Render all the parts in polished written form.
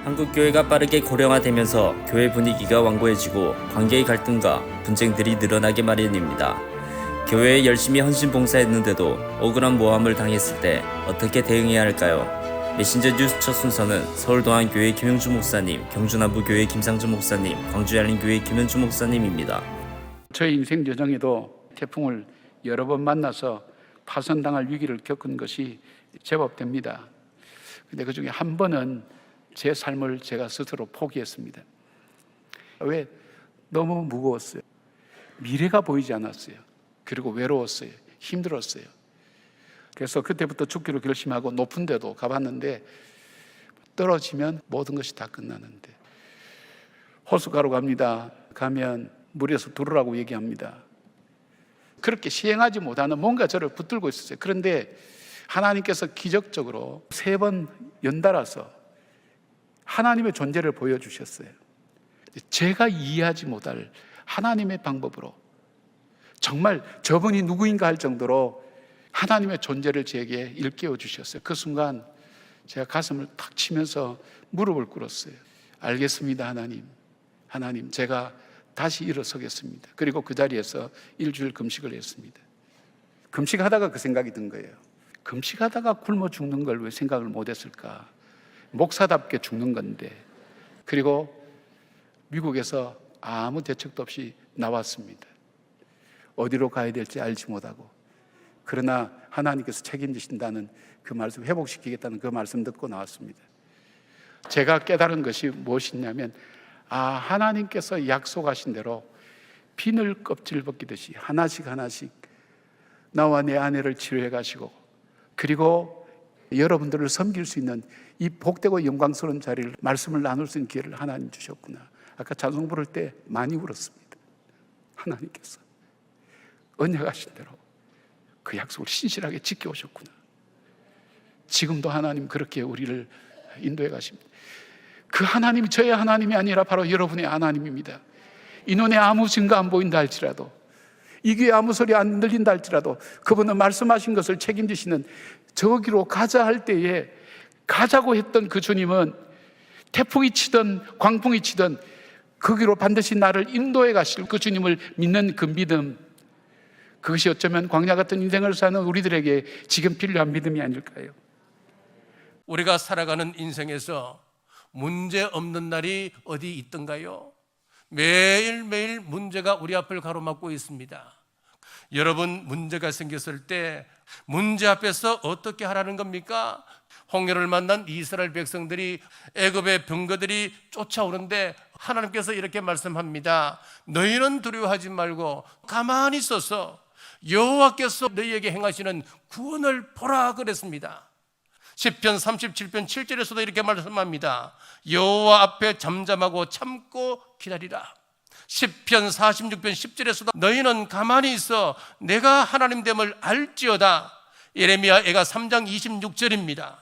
한국 교회가 빠르게 고령화되면서 교회 분위기가 완고해지고 관계의 갈등과 분쟁들이 늘어나기 마련입니다. 교회에 열심히 헌신 봉사했는데도 억울한 모함을 당했을 때 어떻게 대응해야 할까요? 메신저 뉴스 첫 순서는 서울동안교회 김영주 목사님, 경주남부교회 김상주 목사님, 광주알림교회 김현주 목사님입니다. 저희 인생 여정에도 태풍을 여러 번 만나서 파손당할 위기를 겪은 것이 제법 됩니다. 근데 그 중에 한 번은 제 삶을 제가 스스로 포기했습니다. 왜? 너무 무거웠어요. 미래가 보이지 않았어요. 그리고 외로웠어요. 힘들었어요. 그래서 그때부터 죽기로 결심하고 높은 데도 가봤는데 떨어지면 모든 것이 다 끝나는데, 호숫가로 갑니다. 가면 물에서 들으라고 얘기합니다. 그렇게 시행하지 못하는 뭔가 저를 붙들고 있었어요. 그런데 하나님께서 기적적으로 3번 연달아서 하나님의 존재를 보여주셨어요. 제가 이해하지 못할 하나님의 방법으로, 정말 저분이 누구인가 할 정도로 하나님의 존재를 제게 일깨워 주셨어요. 그 순간 제가 가슴을 탁 치면서 무릎을 꿇었어요. 알겠습니다, 하나님. 하나님, 제가 다시 일어서겠습니다. 그리고 그 자리에서 일주일 금식을 했습니다. 금식하다가 그 생각이 든 거예요. 금식하다가 굶어 죽는 걸 왜 생각을 못했을까? 목사답게 죽는 건데. 그리고 미국에서 아무 대책도 없이 나왔습니다. 어디로 가야 될지 알지 못하고, 그러나 하나님께서 책임지신다는 그 말씀, 회복시키겠다는 그 말씀 듣고 나왔습니다. 제가 깨달은 것이 무엇이냐면, 하나님께서 약속하신 대로 비늘 껍질 벗기듯이 하나씩 하나씩 나와 내 아내를 치료해 가시고, 그리고 여러분들을 섬길 수 있는 이 복되고 영광스러운 자리를, 말씀을 나눌 수 있는 기회를 하나님 주셨구나. 아까 찬송 부를 때 많이 울었습니다. 하나님께서 언약하신 대로 그 약속을 신실하게 지켜오셨구나. 지금도 하나님 그렇게 우리를 인도해 가십니다. 그 하나님이 저의 하나님이 아니라 바로 여러분의 하나님입니다. 이 눈에 아무 증거 안 보인다 할지라도, 이 귀에 아무 소리 안 들린다 할지라도 그분은 말씀하신 것을 책임지시는, 저기로 가자 할 때에 가자고 했던 그 주님은 태풍이 치든 광풍이 치든 거기로 반드시 나를 인도해 가실 그 주님을 믿는 그 믿음, 그것이 어쩌면 광야 같은 인생을 사는 우리들에게 지금 필요한 믿음이 아닐까요? 우리가 살아가는 인생에서 문제 없는 날이 어디 있던가요? 매일매일 문제가 우리 앞을 가로막고 있습니다. 여러분, 문제가 생겼을 때 문제 앞에서 어떻게 하라는 겁니까? 홍해를 만난 이스라엘 백성들이, 애굽의 병거들이 쫓아오는데 하나님께서 이렇게 말씀합니다. 너희는 두려워하지 말고 가만히 있어서 여호와께서 너희에게 행하시는 구원을 보라 그랬습니다. 시편 37편 7절에서도 이렇게 말씀합니다. 여호와 앞에 잠잠하고 참고 기다리라. 시편 46편 10절에서도 너희는 가만히 있어 내가 하나님 됨을 알지어다. 예레미야 애가 3장 26절입니다.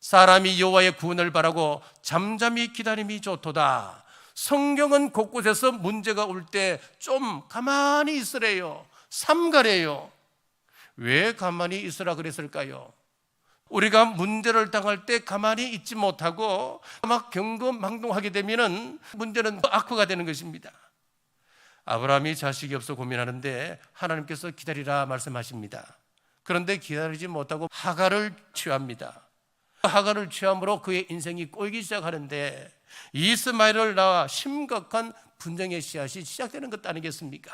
사람이 여호와의 구원을 바라고 잠잠히 기다림이 좋도다. 성경은 곳곳에서 문제가 올 때 좀 가만히 있으래요. 삼가래요. 왜 가만히 있으라 그랬을까요? 우리가 문제를 당할 때 가만히 있지 못하고 막 경거망동하게 되면 문제는 악화가 되는 것입니다. 아브라함이 자식이 없어 고민하는데 하나님께서 기다리라 말씀하십니다. 그런데 기다리지 못하고 하갈을 취합니다. 하갈을 취함으로 그의 인생이 꼬이기 시작하는데 이스마엘을 낳아 심각한 분쟁의 씨앗이 시작되는 것 아니겠습니까?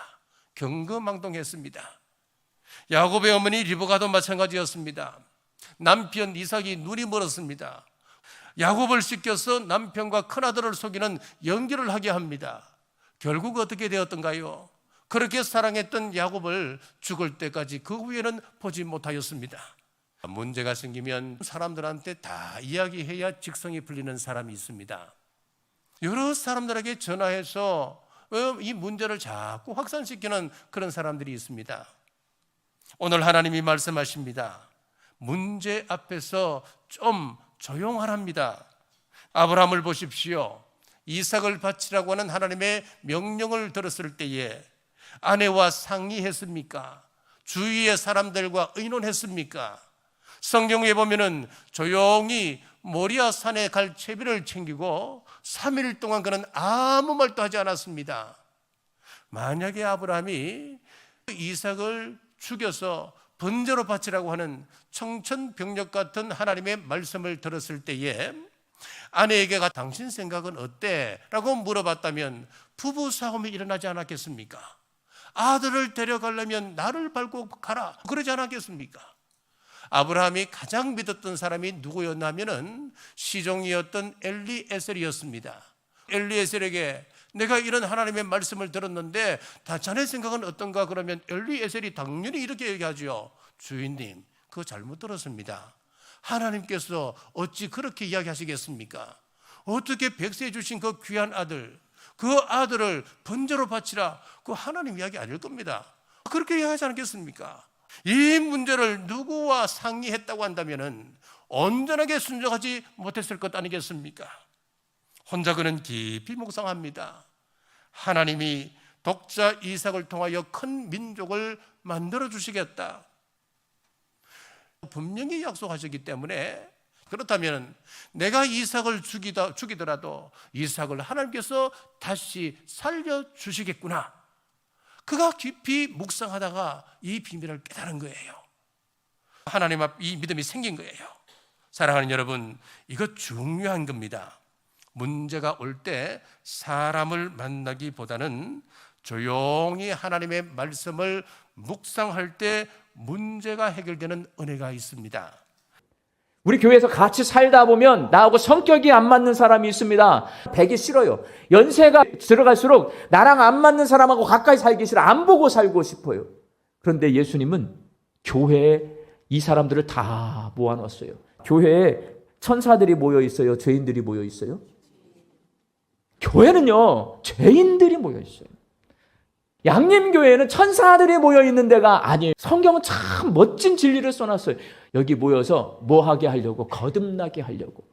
경거망동했습니다. 야곱의 어머니 리브가도 마찬가지였습니다. 남편 이삭이 눈이 멀었습니다. 야곱을 씻겨서 남편과 큰아들을 속이는 연기를 하게 합니다. 결국 어떻게 되었던가요? 그렇게 사랑했던 야곱을 죽을 때까지 그 후에는 보지 못하였습니다. 문제가 생기면 사람들한테 다 이야기해야 직성이 풀리는 사람이 있습니다. 여러 사람들에게 전화해서 이 문제를 자꾸 확산시키는 그런 사람들이 있습니다. 오늘 하나님이 말씀하십니다. 문제 앞에서 좀 조용하랍니다. 아브라함을 보십시오. 이삭을 바치라고 하는 하나님의 명령을 들었을 때에 아내와 상의했습니까? 주위의 사람들과 의논했습니까? 성경에 보면은 조용히 모리아 산에 갈 채비를 챙기고 3일 동안 그는 아무 말도 하지 않았습니다. 만약에 아브라함이 이삭을 죽여서 번제로 바치라고 하는 청천벽력 같은 하나님의 말씀을 들었을 때에 아내에게 당신 생각은 어때? 라고 물어봤다면 부부싸움이 일어나지 않았겠습니까? 아들을 데려가려면 나를 밟고 가라, 그러지 않았겠습니까? 아브라함이 가장 믿었던 사람이 누구였냐면은 시종이었던 엘리에셀이었습니다. 엘리에셀에게 내가 이런 하나님의 말씀을 들었는데 자네 생각은 어떤가? 그러면 엘리에셀이 당연히 이렇게 얘기하죠. 주인님, 그거 잘못 들었습니다. 하나님께서 어찌 그렇게 이야기하시겠습니까? 어떻게 백세해 주신 그 귀한 아들, 그 아들을 번제로 바치라, 그 하나님 이야기 아닐 겁니다. 그렇게 이야기하지 않겠습니까? 이 문제를 누구와 상의했다고 한다면 온전하게 순종하지 못했을 것 아니겠습니까? 혼자 그는 깊이 묵상합니다. 하나님이 독자 이삭을 통하여 큰 민족을 만들어 주시겠다, 분명히 약속하셨기 때문에, 그렇다면 내가 이삭을 죽이더라도 이삭을 하나님께서 다시 살려주시겠구나, 그가 깊이 묵상하다가 이 비밀을 깨달은 거예요. 하나님 앞 이 믿음이 생긴 거예요. 사랑하는 여러분, 이거 중요한 겁니다. 문제가 올 때 사람을 만나기보다는 조용히 하나님의 말씀을 묵상할 때 문제가 해결되는 은혜가 있습니다. 우리 교회에서 같이 살다 보면 나하고 성격이 안 맞는 사람이 있습니다. 배기 싫어요. 연세가 들어갈수록 나랑 안 맞는 사람하고 가까이 살기 싫어. 안 보고 살고 싶어요. 그런데 예수님은 교회에 이 사람들을 다 모아놨어요. 교회에 천사들이 모여 있어요? 죄인들이 모여 있어요? 교회는요, 죄인들이 모여 있어요. 양림교회는 천사들이 모여 있는 데가 아니에요. 성경은 참 멋진 진리를 써놨어요. 여기 모여서 뭐 하게 하려고? 거듭나게 하려고.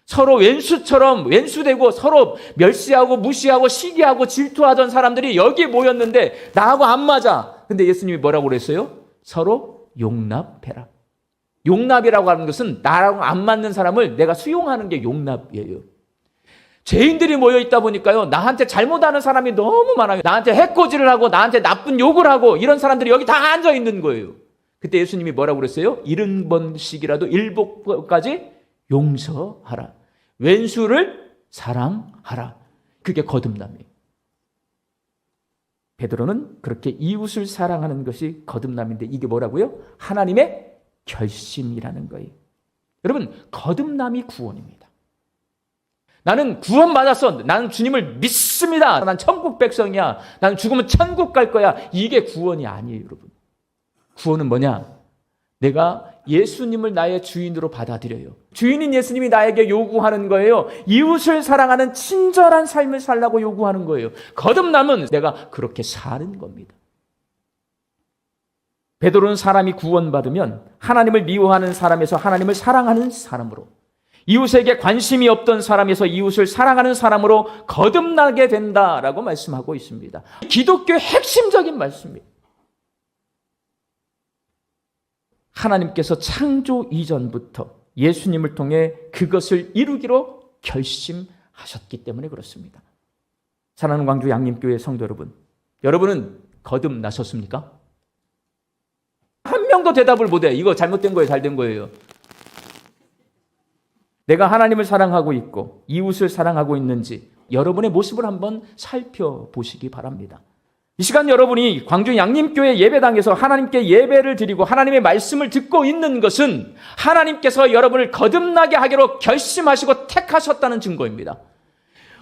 서로 왼수처럼 왼수되고 서로 멸시하고 무시하고 시기하고 질투하던 사람들이 여기 모였는데 나하고 안 맞아. 근데 예수님이 뭐라고 그랬어요? 서로 용납해라. 용납이라고 하는 것은 나랑 안 맞는 사람을 내가 수용하는 게 용납이에요. 죄인들이 모여 있다 보니까요, 나한테 잘못하는 사람이 너무 많아요. 나한테 해코지를 하고 나한테 나쁜 욕을 하고 이런 사람들이 여기 다 앉아 있는 거예요. 그때 예수님이 뭐라고 그랬어요? 70번씩이라도 7번까지 용서하라. 왼수를 사랑하라. 그게 거듭남이에요. 베드로는 그렇게 이웃을 사랑하는 것이 거듭남인데 이게 뭐라고요? 하나님의 결심이라는 거예요. 여러분, 거듭남이 구원입니다. 나는 구원받았어. 나는 주님을 믿습니다. 난 천국 백성이야. 나는 죽으면 천국 갈 거야. 이게 구원이 아니에요, 여러분. 구원은 뭐냐? 내가 예수님을 나의 주인으로 받아들여요. 주인인 예수님이 나에게 요구하는 거예요. 이웃을 사랑하는 친절한 삶을 살라고 요구하는 거예요. 거듭남은 내가 그렇게 사는 겁니다. 베드로는 사람이 구원받으면 하나님을 미워하는 사람에서 하나님을 사랑하는 사람으로, 이웃에게 관심이 없던 사람에서 이웃을 사랑하는 사람으로 거듭나게 된다라고 말씀하고 있습니다. 기독교의 핵심적인 말씀입니다. 하나님께서 창조 이전부터 예수님을 통해 그것을 이루기로 결심하셨기 때문에 그렇습니다. 사랑하는 광주 양림교회 성도 여러분, 여러분은 거듭나셨습니까? 한 명도 대답을 못해. 이거 잘못된 거예요, 잘된 거예요. 내가 하나님을 사랑하고 있고 이웃을 사랑하고 있는지 여러분의 모습을 한번 살펴보시기 바랍니다. 이 시간 여러분이 광주 양림교회 예배당에서 하나님께 예배를 드리고 하나님의 말씀을 듣고 있는 것은 하나님께서 여러분을 거듭나게 하기로 결심하시고 택하셨다는 증거입니다.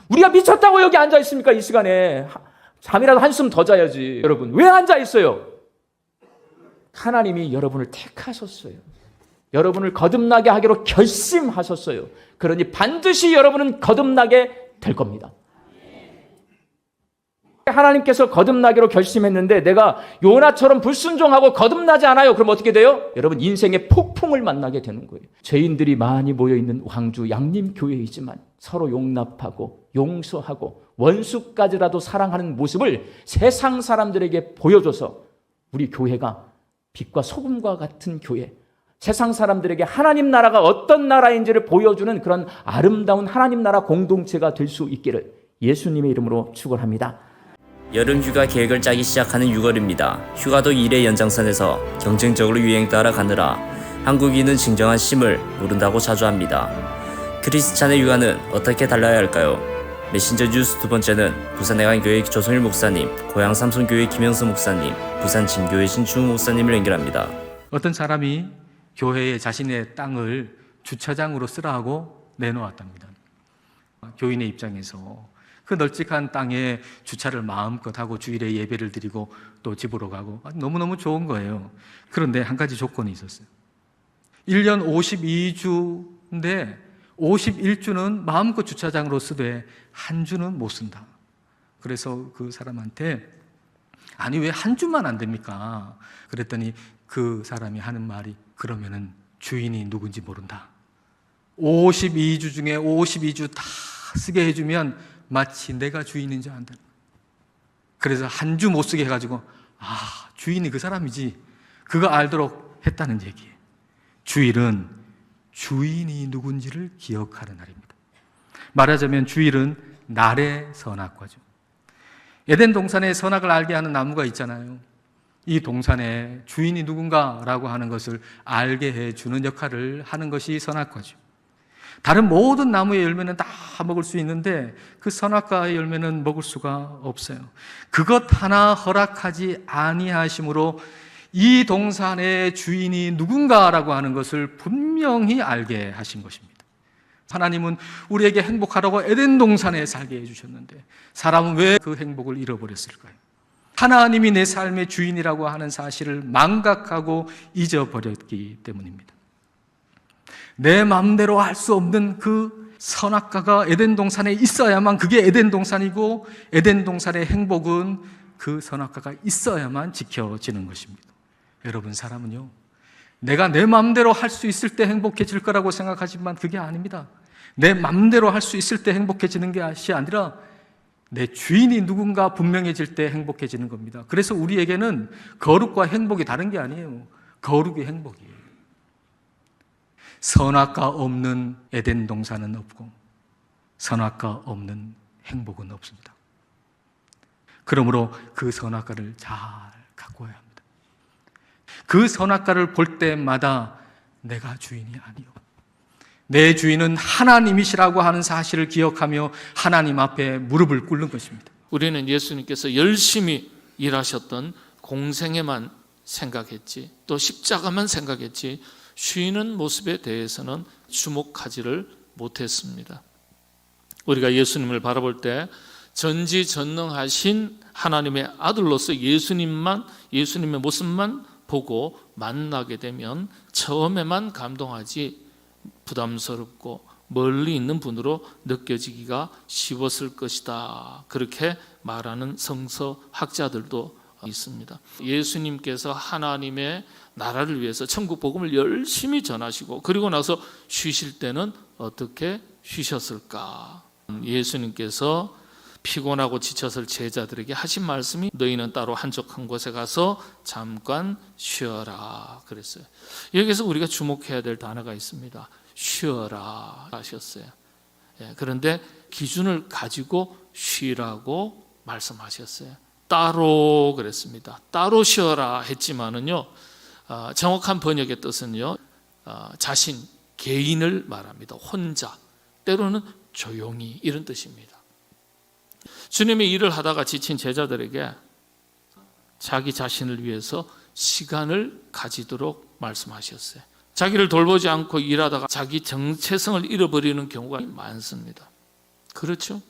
우리가 미쳤다고 여기 앉아 있습니까? 이 시간에 잠이라도 한숨 더 자야지. 여러분, 왜 앉아 있어요? 하나님이 여러분을 택하셨어요. 여러분을 거듭나게 하기로 결심하셨어요. 그러니 반드시 여러분은 거듭나게 될 겁니다. 하나님께서 거듭나기로 결심했는데 내가 요나처럼 불순종하고 거듭나지 않아요. 그럼 어떻게 돼요? 여러분, 인생의 폭풍을 만나게 되는 거예요. 죄인들이 많이 모여있는 광주 양림교회이지만 서로 용납하고 용서하고 원수까지라도 사랑하는 모습을 세상 사람들에게 보여줘서 우리 교회가 빛과 소금과 같은 교회, 세상 사람들에게 하나님 나라가 어떤 나라인지를 보여주는 그런 아름다운 하나님 나라 공동체가 될 수 있기를 예수님의 이름으로 축원합니다. 여름 휴가 계획을 짜기 시작하는 6월입니다. 휴가도 일의 연장선에서 경쟁적으로 유행 따라 가느라 한국인은 진정한 쉼을 모른다고 자주 합니다. 크리스찬의 휴가는 어떻게 달라야 할까요? 메신저 뉴스 두 번째는 부산해관교회 조성일 목사님, 고양 삼성교회 김영수 목사님, 부산 진교회 신충우 목사님을 연결합니다. 어떤 사람이 교회에 자신의 땅을 주차장으로 쓰라 하고 내놓았답니다. 교인의 입장에서 그 널찍한 땅에 주차를 마음껏 하고 주일에 예배를 드리고 또 집으로 가고 너무너무 좋은 거예요. 그런데 한 가지 조건이 있었어요. 1년 52주인데 51주는 마음껏 주차장으로 쓰되 한 주는 못 쓴다. 그래서 그 사람한테 아니 왜 한 주만 안 됩니까? 그랬더니 그 사람이 하는 말이 그러면은 주인이 누군지 모른다. 52주 중에 52주 다 쓰게 해주면 마치 내가 주인인 줄 안다. 그래서 한 주 못 쓰게 해가지고 주인이 그 사람이지 그거 알도록 했다는 얘기예요. 주일은 주인이 누군지를 기억하는 날입니다. 말하자면 주일은 날의 선악과죠. 에덴 동산에 선악을 알게 하는 나무가 있잖아요. 이 동산의 주인이 누군가라고 하는 것을 알게 해주는 역할을 하는 것이 선악과죠. 다른 모든 나무의 열매는 다 먹을 수 있는데 그 선악과의 열매는 먹을 수가 없어요. 그것 하나 허락하지 아니하심으로 이 동산의 주인이 누군가라고 하는 것을 분명히 알게 하신 것입니다. 하나님은 우리에게 행복하라고 에덴 동산에 살게 해주셨는데 사람은 왜 그 행복을 잃어버렸을까요? 하나님이 내 삶의 주인이라고 하는 사실을 망각하고 잊어버렸기 때문입니다. 내 마음대로 할 수 없는 그 선악과가 에덴 동산에 있어야만 그게 에덴 동산이고 에덴 동산의 행복은 그 선악과가 있어야만 지켜지는 것입니다. 여러분, 사람은요, 내가 내 마음대로 할 수 있을 때 행복해질 거라고 생각하지만 그게 아닙니다. 내 마음대로 할 수 있을 때 행복해지는 것이 아니라 내 주인이 누군가 분명해질 때 행복해지는 겁니다. 그래서 우리에게는 거룩과 행복이 다른 게 아니에요. 거룩이 행복이에요. 선악과 없는 에덴 동산은 없고 선악과 없는 행복은 없습니다. 그러므로 그 선악과를 잘 가꿔야 합니다. 그 선악과를 볼 때마다 내가 주인이 아니요, 내 주인은 하나님이시라고 하는 사실을 기억하며 하나님 앞에 무릎을 꿇는 것입니다. 우리는 예수님께서 열심히 일하셨던 공생애만 생각했지, 또 십자가만 생각했지 쉬는 모습에 대해서는 주목하지를 못했습니다. 우리가 예수님을 바라볼 때 전지전능하신 하나님의 아들로서 예수님의 모습만 보고 만나게 되면 처음에만 감동하지 부담스럽고 멀리 있는 분으로 느껴지기가 쉬웠을 것이다. 그렇게 말하는 성서학자들도 있습니다. 예수님께서 하나님의 나라를 위해서 천국 복음을 열심히 전하시고 그리고 나서 쉬실 때는 어떻게 쉬셨을까? 예수님께서 피곤하고 지쳤을 제자들에게 하신 말씀이 너희는 따로 한적한 곳에 가서 잠깐 쉬어라 그랬어요. 여기서 우리가 주목해야 될 단어가 있습니다. 쉬어라 하셨어요. 그런데 기준을 가지고 쉬라고 말씀하셨어요. 따로 그랬습니다. 따로 쉬어라 했지만은요, 정확한 번역의 뜻은요, 자신, 개인을 말합니다. 혼자, 때로는 조용히, 이런 뜻입니다. 주님의 일을 하다가 지친 제자들에게 자기 자신을 위해서 시간을 가지도록 말씀하셨어요. 자기를 돌보지 않고 일하다가 자기 정체성을 잃어버리는 경우가 많습니다. 그렇죠?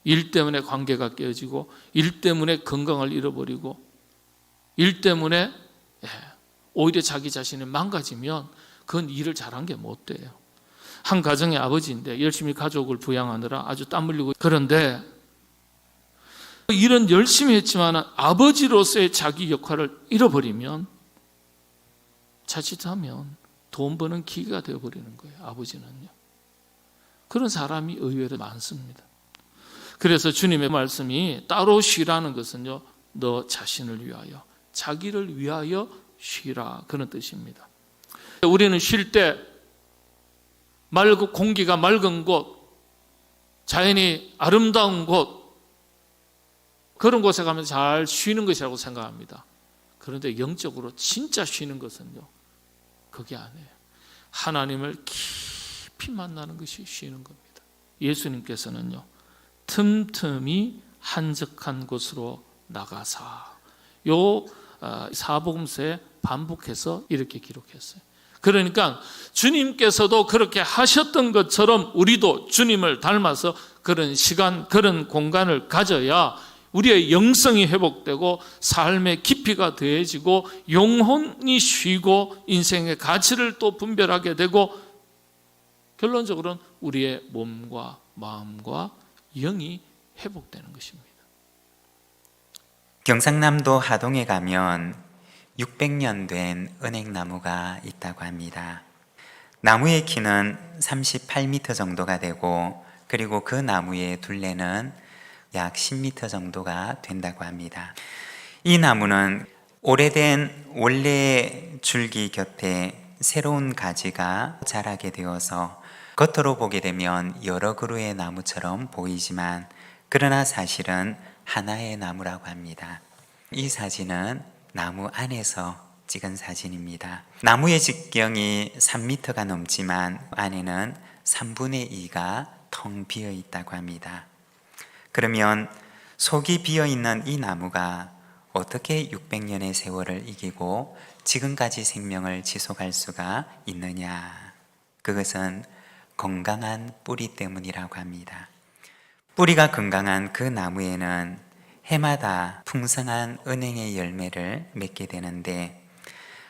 일 때문에 관계가 깨어지고 일 때문에 건강을 잃어버리고 일 때문에 오히려 자기 자신이 망가지면 그건 일을 잘한 게 못 돼요. 한 가정의 아버지인데 열심히 가족을 부양하느라 아주 땀 흘리고, 그런데 일은 열심히 했지만 아버지로서의 자기 역할을 잃어버리면 자칫하면 돈 버는 기계가 되어버리는 거예요. 아버지는요. 그런 사람이 의외로 많습니다. 그래서 주님의 말씀이 따로 쉬라는 것은요, 너 자신을 위하여, 자기를 위하여 쉬라, 그런 뜻입니다. 우리는 쉴 때 공기가 맑은 곳, 자연이 아름다운 곳, 그런 곳에 가면 잘 쉬는 것이라고 생각합니다. 그런데 영적으로 진짜 쉬는 것은요, 그게 아니에요. 하나님을 깊이 만나는 것이 쉬는 겁니다. 예수님께서는요, 틈틈이 한적한 곳으로 나가사, 요 사복음서에 반복해서 이렇게 기록했어요. 그러니까 주님께서도 그렇게 하셨던 것처럼 우리도 주님을 닮아서 그런 시간, 그런 공간을 가져야 우리의 영성이 회복되고 삶의 깊이가 더해지고 영혼이 쉬고 인생의 가치를 또 분별하게 되고 결론적으로는 우리의 몸과 마음과 영이 회복되는 것입니다. 경상남도 하동에 가면 600년 된 은행나무가 있다고 합니다. 나무의 키는 38m 정도가 되고, 그리고 그 나무의 둘레는 약 10m 정도가 된다고 합니다. 이 나무는 오래된 원래 줄기 곁에 새로운 가지가 자라게 되어서 겉으로 보게 되면 여러 그루의 나무처럼 보이지만, 그러나 사실은 하나의 나무라고 합니다. 이 사진은 나무 안에서 찍은 사진입니다. 나무의直径이 3m가 넘지만 안에는 3분의 2가 텅 비어 있다고 합니다. 그러면 속이 비어 있는 이 나무가 어떻게 600년의 세월을 이기고 지금까지 생명을 지속할 수가 있느냐? 그것은 건강한 뿌리 때문이라고 합니다. 뿌리가 건강한 그 나무에는 해마다 풍성한 은행의 열매를 맺게 되는데,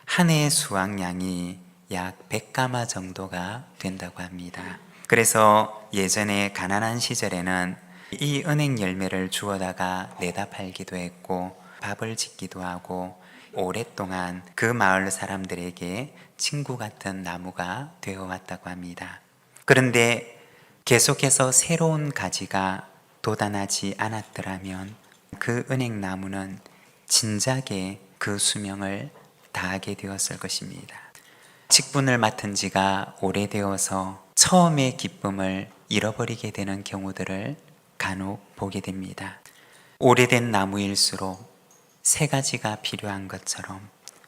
한 해의 수확량이 약 100가마 정도가 된다고 합니다. 그래서 예전에 가난한 시절에는 이 은행 열매를 주워다가 내다 팔기도 했고, 밥을 짓기도 하고, 오랫동안 그 마을 사람들에게 친구 같은 나무가 되어왔다고 합니다. 그런데 계속해서 새로운 가지가 돋아나지 않았더라면 그 은행나무는 진작에 그 수명을 다하게 되었을 것입니다. 직분을 맡은 지가 오래되어서 처음의 기쁨을 잃어버리게 되는 경우들을 간혹 보게 됩니다. 오래된 나무일수록 새 가지가 필요한 것처럼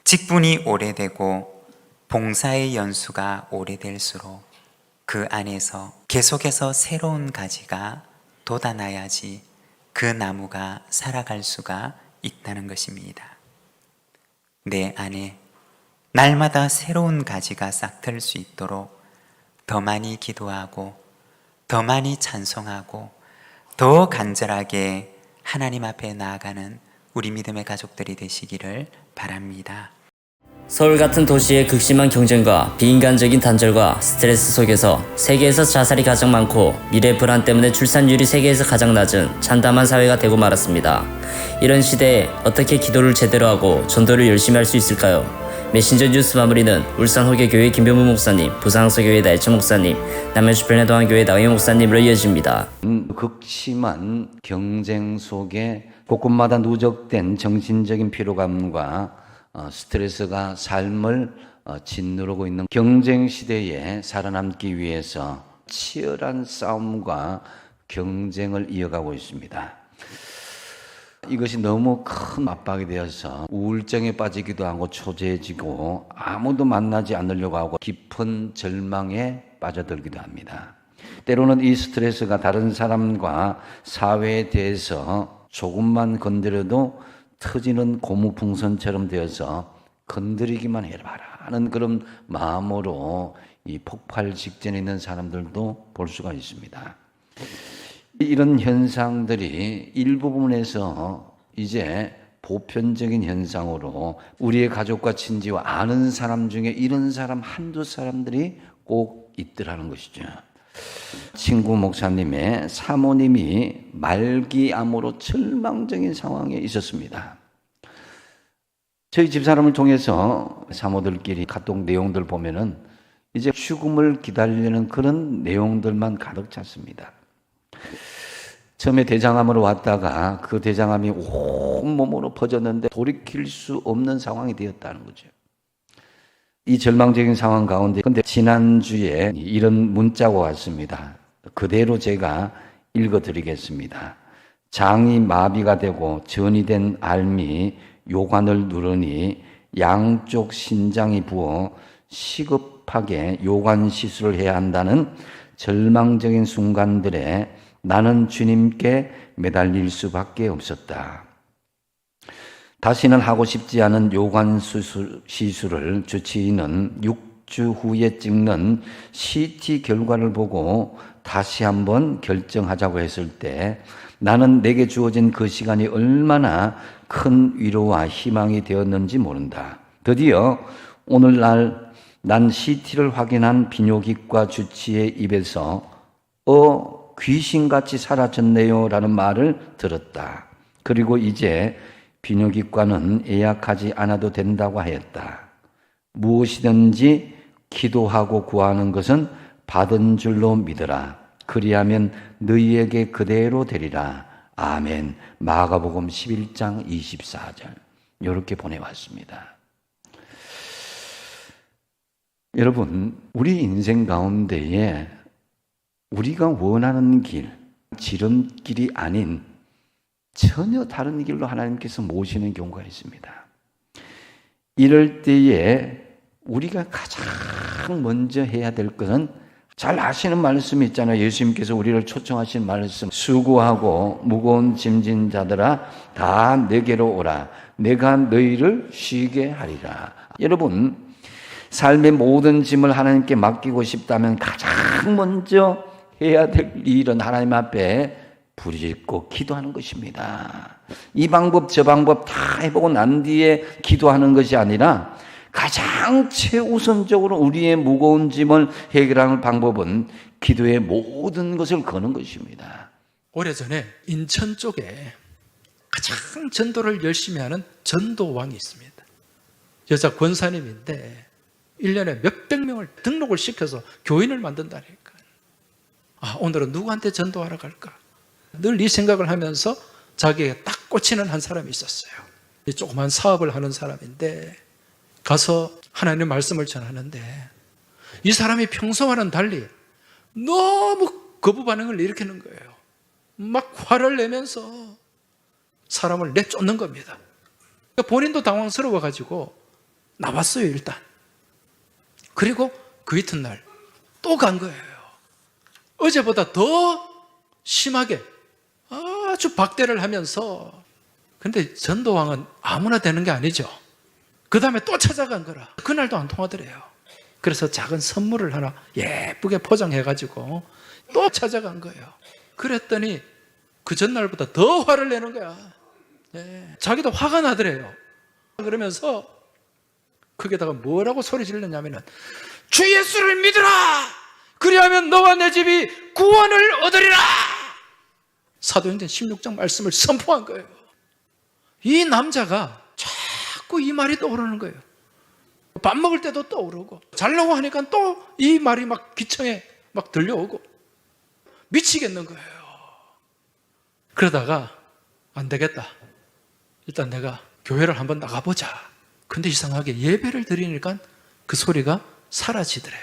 직분이 오래되고 봉사의 연수가 오래될수록 그 안에서 계속해서 새로운 가지가 돋아나야지 그 나무가 살아갈 수가 있다는 것입니다. 내 안에 날마다 새로운 가지가 싹틀 수 있도록 더 많이 기도하고, 더 많이 찬송하고, 더 간절하게 하나님 앞에 나아가는 우리 믿음의 가족들이 되시기를 바랍니다. 서울 같은 도시의 극심한 경쟁과 비인간적인 단절과 스트레스 속에서 세계에서 자살이 가장 많고 미래 불안 때문에 출산율이 세계에서 가장 낮은 참담한 사회가 되고 말았습니다. 이런 시대에 어떻게 기도를 제대로 하고 전도를 열심히 할 수 있을까요? 메신저 뉴스 마무리는 울산 호계교회 김병무 목사님, 부산항서교회 나혜천 목사님, 남양주 별내동안교회 나경영 목사님으로 이어집니다. 극심한 경쟁 속에 곳곳마다 누적된 정신적인 피로감과 스트레스가 삶을 짓누르고 있는 경쟁 시대에 살아남기 위해서 치열한 싸움과 경쟁을 이어가고 있습니다. 이것이 너무 큰 압박이 되어서 우울증에 빠지기도 하고 초조해지고 아무도 만나지 않으려고 하고 깊은 절망에 빠져들기도 합니다. 때로는 이 스트레스가 다른 사람과 사회에 대해서 조금만 건드려도 터지는 고무풍선처럼 되어서 건드리기만 해봐라 하는 그런 마음으로 이 폭발 직전에 있는 사람들도 볼 수가 있습니다. 이런 현상들이 일부분에서 이제 보편적인 현상으로 우리의 가족과 친지와 아는 사람 중에 이런 사람 한두 사람들이 꼭 있더라는 것이죠. 친구 목사님의 사모님이 말기암으로 절망적인 상황에 있었습니다. 저희 집사람을 통해서 사모들끼리 카톡 내용들 보면은 이제 죽음을 기다리는 그런 내용들만 가득 찼습니다. 처음에 대장암으로 왔다가 그 대장암이 온몸으로 퍼졌는데 돌이킬 수 없는 상황이 되었다는 거죠. 이 절망적인 상황 가운데 근데 지난주에 이런 문자가 왔습니다. 그대로 제가 읽어드리겠습니다. 장이 마비가 되고 전이 된 알미 요관을 누르니 양쪽 신장이 부어 시급하게 요관 시술을 해야 한다는 절망적인 순간들에 나는 주님께 매달릴 수밖에 없었다. 다시는 하고 싶지 않은 요관 시술을 주치의는 6주 후에 찍는 CT 결과를 보고 다시 한번 결정하자고 했을 때 나는 내게 주어진 그 시간이 얼마나 큰 위로와 희망이 되었는지 모른다. 드디어 오늘날 난 CT를 확인한 비뇨기과 주치의 입에서 귀신같이 사라졌네요 라는 말을 들었다. 그리고 이제 비뇨기과는 예약하지 않아도 된다고 하였다. 무엇이든지 기도하고 구하는 것은 받은 줄로 믿으라. 그리하면 너희에게 그대로 되리라. 아멘. 마가복음 11장 24절. 이렇게 보내왔습니다. 여러분, 우리 인생 가운데에 우리가 원하는 길, 지름길이 아닌 전혀 다른 길로 하나님께서 모시는 경우가 있습니다. 이럴 때에 우리가 가장 먼저 해야 될 것은 잘 아시는 말씀이 있잖아요. 예수님께서 우리를 초청하신 말씀. 수고하고 무거운 짐진 자들아 다 내게로 오라. 내가 너희를 쉬게 하리라. 여러분, 삶의 모든 짐을 하나님께 맡기고 싶다면 가장 먼저 해야 될 일은 하나님 앞에 부르짖고 기도하는 것입니다. 이 방법 저 방법 다 해보고 난 뒤에 기도하는 것이 아니라 가장 최우선적으로 우리의 무거운 짐을 해결하는 방법은 기도의 모든 것을 거는 것입니다. 오래전에 인천 쪽에 가장 전도를 열심히 하는 전도왕이 있습니다. 여자 권사님인데 1년에 몇백 명을 등록을 시켜서 교인을 만든다니까. 오늘은 누구한테 전도하러 갈까? 늘 이 생각을 하면서 자기에게 딱 꽂히는 한 사람이 있었어요. 조그만 사업을 하는 사람인데 가서 하나님의 말씀을 전하는데 이 사람이 평소와는 달리 너무 거부 반응을 일으키는 거예요. 막 화를 내면서 사람을 내쫓는 겁니다. 본인도 당황스러워가지고 나왔어요, 일단. 그리고 그 이튿날 또 간 거예요. 어제보다 더 심하게 아주 박대를 하면서. 근데 전도왕은 아무나 되는 게 아니죠. 그 다음에 또 찾아간 거라. 그날도 안 통하더래요. 그래서 작은 선물을 하나 예쁘게 포장해가지고 또 찾아간 거예요. 그랬더니 그 전날보다 더 화를 내는 거야. 자기도 화가 나더래요. 그러면서 거기다가 뭐라고 소리 질렀냐면은 주 예수를 믿으라! 그리하면 너와 내 집이 구원을 얻으리라! 사도행전 16장 말씀을 선포한 거예요. 이 남자가 자꾸 이 말이 떠오르는 거예요. 밥 먹을 때도 떠오르고 자려고 하니까 또 이 말이 막 귀청에 막 들려오고 미치겠는 거예요. 그러다가 안 되겠다. 일단 내가 교회를 한번 나가보자. 근데 이상하게 예배를 드리니까 그 소리가 사라지더래요.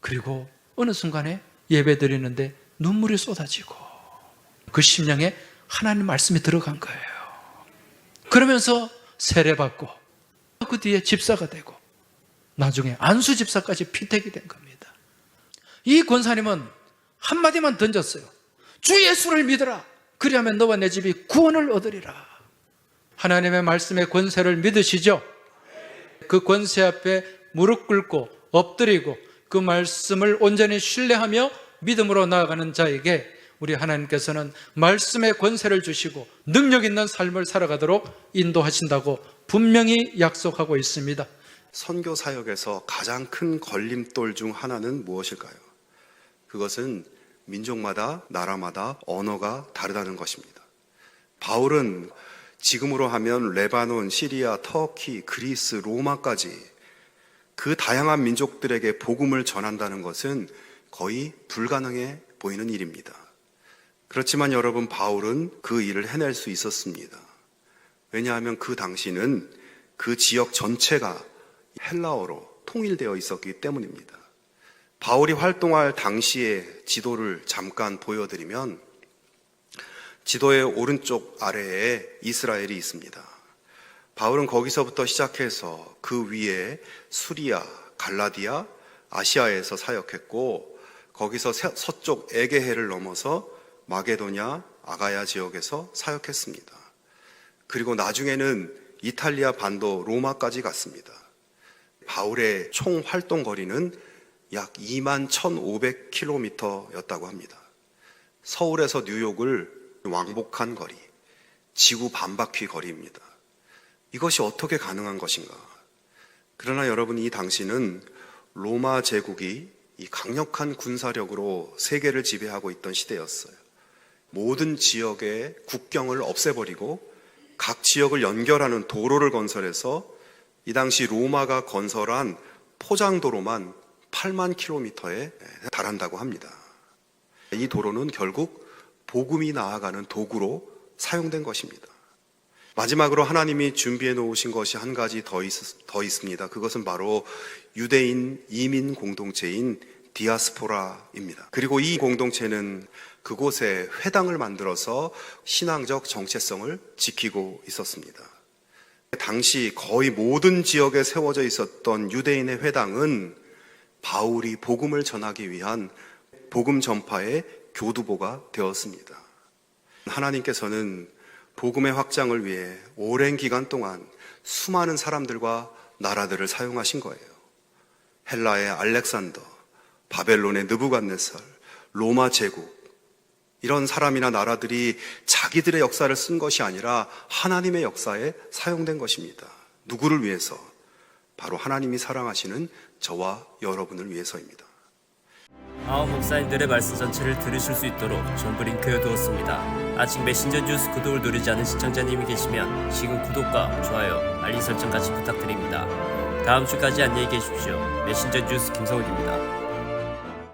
그리고 어느 순간에 예배 드리는데 눈물이 쏟아지고 그 심령에 하나님 말씀이 들어간 거예요. 그러면서 세례받고 그 뒤에 집사가 되고 나중에 안수 집사까지 피택이 된 겁니다. 이 권사님은 한마디만 던졌어요. 주 예수를 믿으라. 그리하면 너와 내 집이 구원을 얻으리라. 하나님의 말씀의 권세를 믿으시죠? 그 권세 앞에 무릎 꿇고 엎드리고 그 말씀을 온전히 신뢰하며 믿음으로 나아가는 자에게 우리 하나님께서는 말씀의 권세를 주시고 능력 있는 삶을 살아가도록 인도하신다고 분명히 약속하고 있습니다. 선교 사역에서 가장 큰 걸림돌 중 하나는 무엇일까요? 그것은 민족마다 나라마다 언어가 다르다는 것입니다. 바울은 지금으로 하면 레바논, 시리아, 터키, 그리스, 로마까지 그 다양한 민족들에게 복음을 전한다는 것은 거의 불가능해 보이는 일입니다. 그렇지만 여러분, 바울은 그 일을 해낼 수 있었습니다. 왜냐하면 그 당시는 그 지역 전체가 헬라어로 통일되어 있었기 때문입니다. 바울이 활동할 당시의 지도를 잠깐 보여드리면 지도의 오른쪽 아래에 이스라엘이 있습니다. 바울은 거기서부터 시작해서 그 위에 수리아, 갈라디아, 아시아에서 사역했고 거기서 서쪽 에게해를 넘어서 마게도냐, 아가야 지역에서 사역했습니다. 그리고 나중에는 이탈리아 반도 로마까지 갔습니다. 바울의 총 활동 거리는 약 21,500km였다고 합니다. 서울에서 뉴욕을 왕복한 거리, 지구 반바퀴 거리입니다. 이것이 어떻게 가능한 것인가? 그러나 여러분, 이 당시는 로마 제국이 이 강력한 군사력으로 세계를 지배하고 있던 시대였어요. 모든 지역의 국경을 없애버리고 각 지역을 연결하는 도로를 건설해서 이 당시 로마가 건설한 포장도로만 8만 킬로미터에 달한다고 합니다. 이 도로는 결국 복음이 나아가는 도구로 사용된 것입니다. 마지막으로 하나님이 준비해 놓으신 것이 한 가지 더 있습니다. 그것은 바로 유대인 이민 공동체인 디아스포라입니다. 그리고 이 공동체는 그곳에 회당을 만들어서 신앙적 정체성을 지키고 있었습니다. 당시 거의 모든 지역에 세워져 있었던 유대인의 회당은 바울이 복음을 전하기 위한 복음 전파의 교두보가 되었습니다. 하나님께서는 복음의 확장을 위해 오랜 기간 동안 수많은 사람들과 나라들을 사용하신 거예요. 헬라의 알렉산더, 바벨론의 느부갓네살, 로마 제국, 이런 사람이나 나라들이 자기들의 역사를 쓴 것이 아니라 하나님의 역사에 사용된 것입니다. 누구를 위해서? 바로 하나님이 사랑하시는 저와 여러분을 위해서입니다. 아홉 목사님들의 말씀 전체를 들으실 수 있도록 전부 링크해 두었습니다. 아직 메신저 뉴스 구독을 누르지 않은 시청자님이 계시면 지금 구독과 좋아요, 알림 설정까지 부탁드립니다. 다음 주까지 안녕히 계십시오. 메신저 뉴스 김성욱입니다.